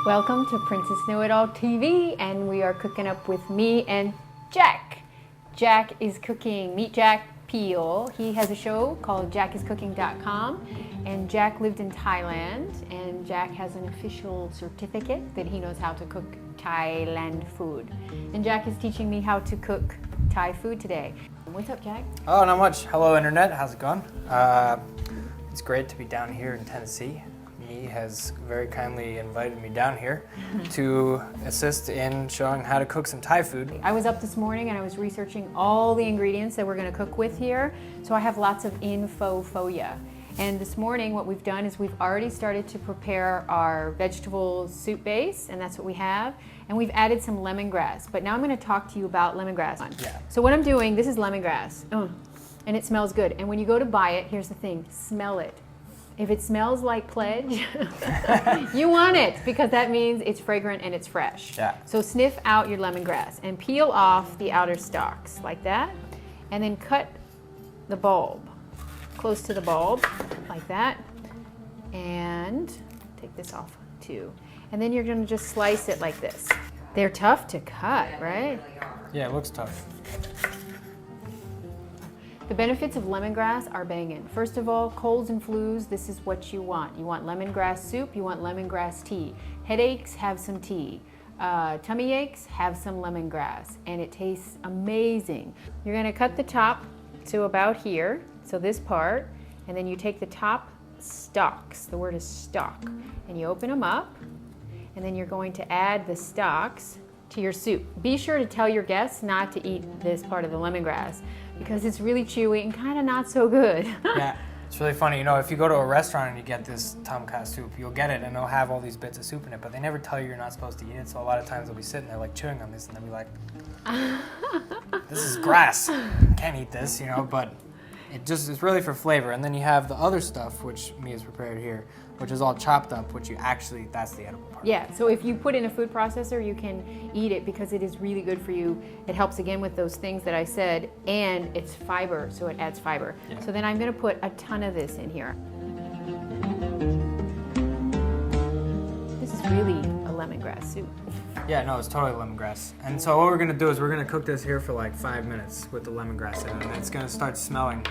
Welcome to Princess Know It All TV, and we are cooking up with me and Jack. Jack is cooking. Meet Jack Peel. He has a show called jackiscooking.com, and Jack lived in Thailand, and Jack has an official certificate that he knows how to cook Thailand food. And Jack is teaching me how to cook Thai food today. What's up, Jack? Oh, not much. Hello, Internet. How's it going? It's great to be down here in Tennessee. He has very kindly invited me down here to assist in showing how to cook some Thai food. I was up this morning and I was researching all the ingredients that we're going to cook with here, so I have lots of info for you. And this morning what we've done is we've already started to prepare our vegetable soup base, and that's what we have. And we've added some lemongrass, but now I'm going to talk to you about lemongrass. Yeah. So what I'm doing, this is lemongrass, and it smells good. And when you go to buy it, here's the thing, smell it. If it smells like Pledge, you want it, because that means it's fragrant and it's fresh. Yeah. So sniff out your lemongrass and peel off the outer stalks like that, and then cut the bulb close to the bulb like that, and take this off too. And then you're going to just slice it like this. They're tough to cut, right? Yeah, it looks tough. The benefits of lemongrass are banging. First of all, colds and flus, this is what you want. You want lemongrass soup, you want lemongrass tea. Headaches, have some tea. Tummy aches, have some lemongrass, and it tastes amazing. You're gonna cut the top to about here, so this part, and then you take the top stalks, the word is stalk, and you open them up, and then you're going to add the stalks to your soup. Be sure to tell your guests not to eat this part of the lemongrass, because it's really chewy and kind of not so good. Yeah, it's really funny. You know, if you go to a restaurant and you get this tom kha soup, you'll get it and it'll have all these bits of soup in it, but they never tell you you're not supposed to eat it. So a lot of times they'll be sitting there like chewing on this and they'll be like, this is grass. Can't eat this, you know, but it's really for flavor. And then you have the other stuff, which Mia's prepared here, which is all chopped up, which you actually, that's the edible part. Yeah, so if you put in a food processor, you can eat it because it is really good for you. It helps again with those things that I said, and it's fiber, so it adds fiber. Yeah. So then I'm gonna put a ton of this in here. This is really a lemongrass soup. Yeah, no, it's totally lemongrass. And so what we're gonna do is we're gonna cook this here for like 5 minutes with the lemongrass in it, and it's gonna start smelling.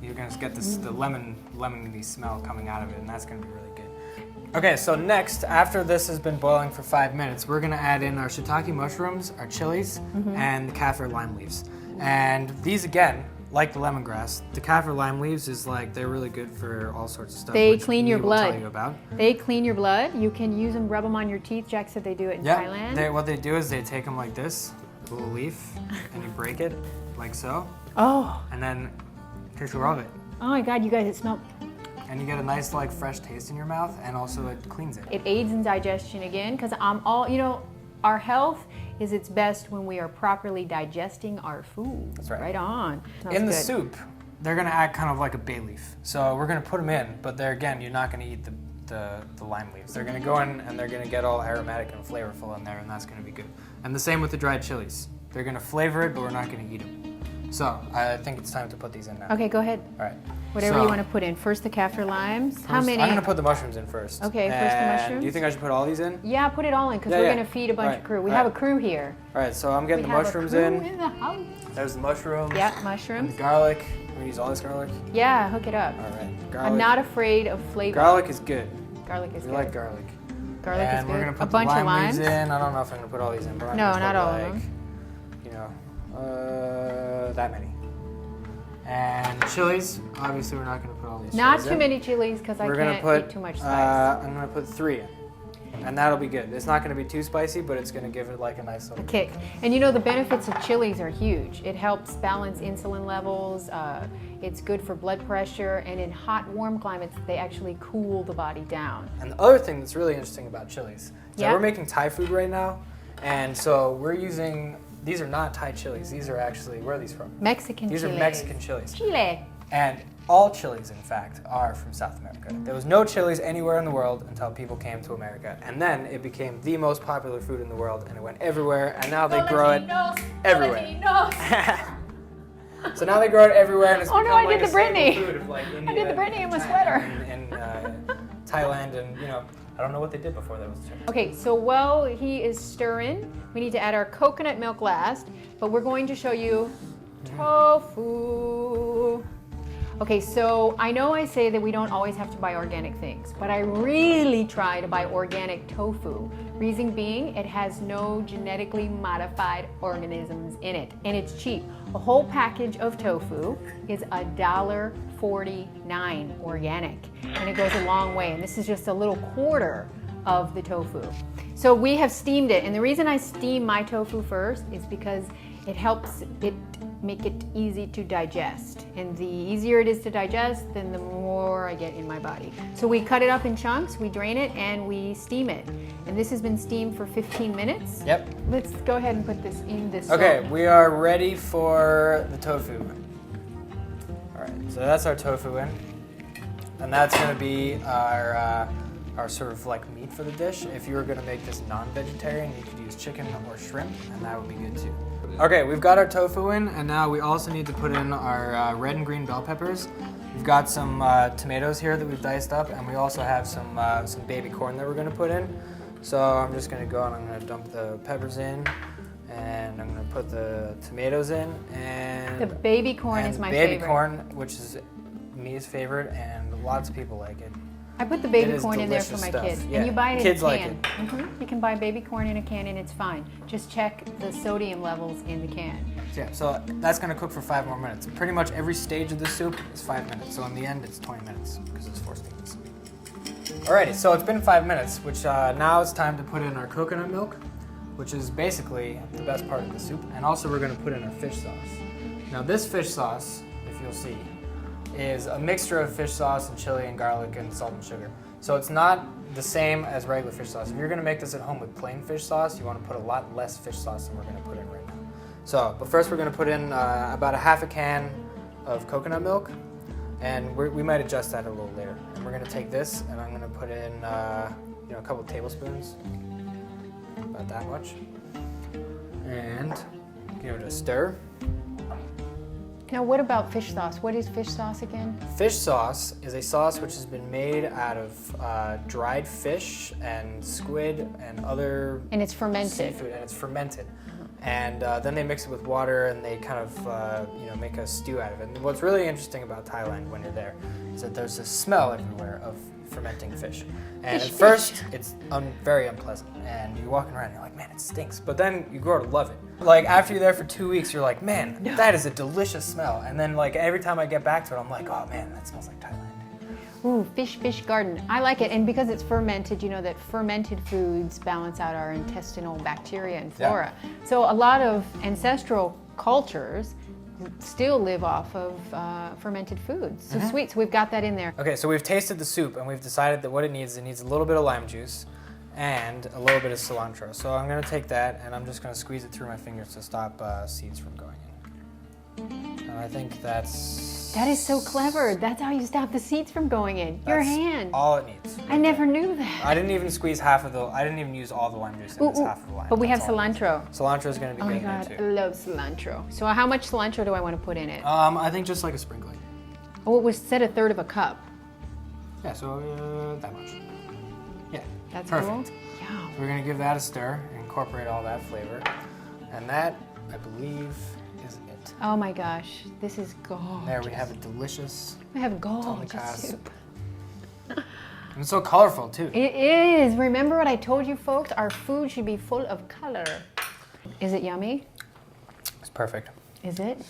You're gonna get this, the lemony smell coming out of it, and that's gonna be really good. Okay, so next, after this has been boiling for 5 minutes, we're gonna add in our shiitake mushrooms, our chilies, and the kaffir lime leaves. And these, again, like the lemongrass, the kaffir lime leaves is like, they're really good for all sorts of stuff. They which clean your Mia will blood. tell you about. They clean your blood. You can use them, rub them on your teeth. Jack said they do it in Thailand. What they do is they take them like this, a little leaf, and you break it, like so, Oh, and then just rub it. oh my God, you guys, it smells. And you get a nice like fresh taste in your mouth, and also it cleans it. It aids in digestion again, because our health is its best when we are properly digesting our food. That's right. Right on. Smells In the good. soup, they're gonna act kind of like a bay leaf. So we're gonna put them in, but there again, you're not gonna eat the lime leaves. They're gonna go in and they're gonna get all aromatic and flavorful in there, and that's gonna be good. And the same with the dried chilies. They're gonna flavor it, but we're not gonna eat them. So I think it's time to put these in now. Okay, go ahead. All right. Whatever So, you want to put in. First the kaffir limes. How first, many? I'm gonna put the mushrooms in first. Okay, first the And mushrooms. Do you think I should put all these in? Yeah, put it all in, because Yeah, we're yeah. going to feed a bunch Right, of crew. We right. have a crew here. All right, so I'm getting We the have mushrooms a crew in. the house. There's the mushrooms. Yeah, And mushrooms. the garlic. Can we use all this garlic? Yeah, hook it up. All right. Garlic. I'm not afraid of flavor. Garlic is good. Garlic is We good. like garlic. Garlic and is good. we're gonna put A bunch the of lime limes. leaves in. I don't know if I'm gonna put all these in, but I'm No, gonna not put all of like, them. you know, that many. And chilies. Obviously, we're not gonna put all these. Not chilies too in. many chilies, because I We're gonna can't put. eat too much spice. I'm gonna put 3 in, and that'll be good. It's not gonna be too spicy, but it's gonna give it like a nice little Kick. And you know, the benefits of chilies are huge. It helps balance insulin levels. It's good for blood pressure, and in hot, warm climates, they actually cool the body down. And the other thing that's really interesting about chilies is Yeah. that we're making Thai food right now, and so we're using, these are not Thai chilies, these are actually, where are these from? Mexican These chilies. are Mexican chilies. Chile. And all chilies, in fact, are from South America. There was no chilies anywhere in the world until people came to America. And then it became the most popular food in the world, and it went everywhere, and now they grow it everywhere. So now they grow it everywhere, and it's Oh no, become I like did a the Britney. staple food of like I India did the Britney in my sweater. and Thailand, and I don't know what they did before that was too. Okay, so while he is stirring, we need to add our coconut milk last, but we're going to show you tofu. Okay, so I know I say that we don't always have to buy organic things, but I really try to buy organic tofu. Reason being, it has no genetically modified organisms in it, and it's cheap. A whole package of tofu is $1.49 organic, and it goes a long way, and this is just a little quarter of the tofu. So we have steamed it, and the reason I steam my tofu first is because it helps it make it easy to digest. And the easier it is to digest, then the more I get in my body. So we cut it up in chunks, we drain it, and we steam it. And this has been steamed for 15 minutes. Yep. Let's go ahead and put this in this Okay, soup. we are ready for the tofu. All right, so that's our tofu in. And that's gonna be our sort of like meat for the dish. If you were gonna make this non-vegetarian, you could use chicken or shrimp, and that would be good too. Okay, we've got our tofu in, and now we also need to put in our red and green bell peppers. We've got some tomatoes here that we've diced up, and we also have some baby corn that we're gonna put in. So I'm just gonna go and I'm gonna dump the peppers in, and I'm gonna put the tomatoes in, and The baby corn is my baby favorite. corn, which is me's favorite, and lots of people like it. I put the It baby is corn in there for delicious my stuff. kids. Yeah, And you buy it kids in a like can. You can buy baby corn in a can and it's fine. Just check the sodium levels in the can. Yeah, so that's gonna cook for 5 more minutes. Pretty much every stage of the soup is 5 minutes. So in the end, it's 20 minutes because it's 4 stages. Alrighty, so it's been 5 minutes, which now it's time to put in our coconut milk, which is basically the best part of the soup. And also we're gonna put in our fish sauce. Now this fish sauce, if you'll see, is a mixture of fish sauce and chili and garlic and salt and sugar. So it's not the same as regular fish sauce. If you're gonna make this at home with plain fish sauce, you wanna put a lot less fish sauce than we're gonna put in right now. So, but first we're gonna put in about a half a can of coconut milk, and we might adjust that a little later. And we're gonna take this, and I'm gonna put in a couple tablespoons, about that much, and give it a stir. Now what about fish sauce? What is fish sauce again? Fish sauce is a sauce which has been made out of dried fish and squid and other And it's fermented. seafood, and it's fermented. And then they mix it with water, and they kind of make a stew out of it. And what's really interesting about Thailand when you're there is that there's a smell everywhere of fermenting fish. And at first, it's very unpleasant. And you're walking around, and you're like, man, it stinks. But then you grow to love it. Like after you're there for 2 weeks, you're like, man, that is a delicious smell. And then like every time I get back to it, I'm like, oh man, that smells like Thailand. Ooh, fish garden. I like it. And because it's fermented, you know that fermented foods balance out our intestinal bacteria and flora. Yeah. So a lot of ancestral cultures still live off of fermented foods. So sweet, so we've got that in there. Okay, so we've tasted the soup, and we've decided that what it needs a little bit of lime juice and a little bit of cilantro. So I'm gonna take that, and I'm just gonna squeeze it through my fingers to stop seeds from going in. And I think That is so clever. That's how you stop the seeds from going in. Your that's hand. all it needs. I never knew that. I didn't even squeeze I didn't even use all the lime juice, and it's half of the lime. But we have That's all it needs. cilantro. Cilantro is gonna be Oh my good in god, there I too. love cilantro. So how much cilantro do I want to put in it? I think just like a sprinkling. Oh, it was said 1/3 of a cup. Yeah, so that much. Yeah, That's perfect. cool. Yeah. We're gonna give that a stir, incorporate all that flavor, and that, I believe, is it. Oh my gosh, this is gorgeous. There we have a delicious, We have gorgeous Tonkatsu. soup. and it's so colorful too. It is. Remember what I told you, folks? Our food should be full of color. Is it yummy? It's perfect. Is it?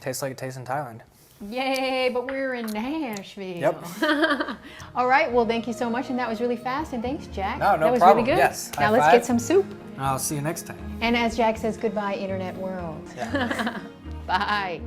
Tastes like it tastes in Thailand. Yay, but we're in Nashville. Yep. All right, well, thank you so much, and that was really fast, and thanks, Jack. No That was problem. really good. Yes. Now High let's five. get some soup. I'll see you next time. And as Jack says, goodbye, Internet world. Yeah. Bye.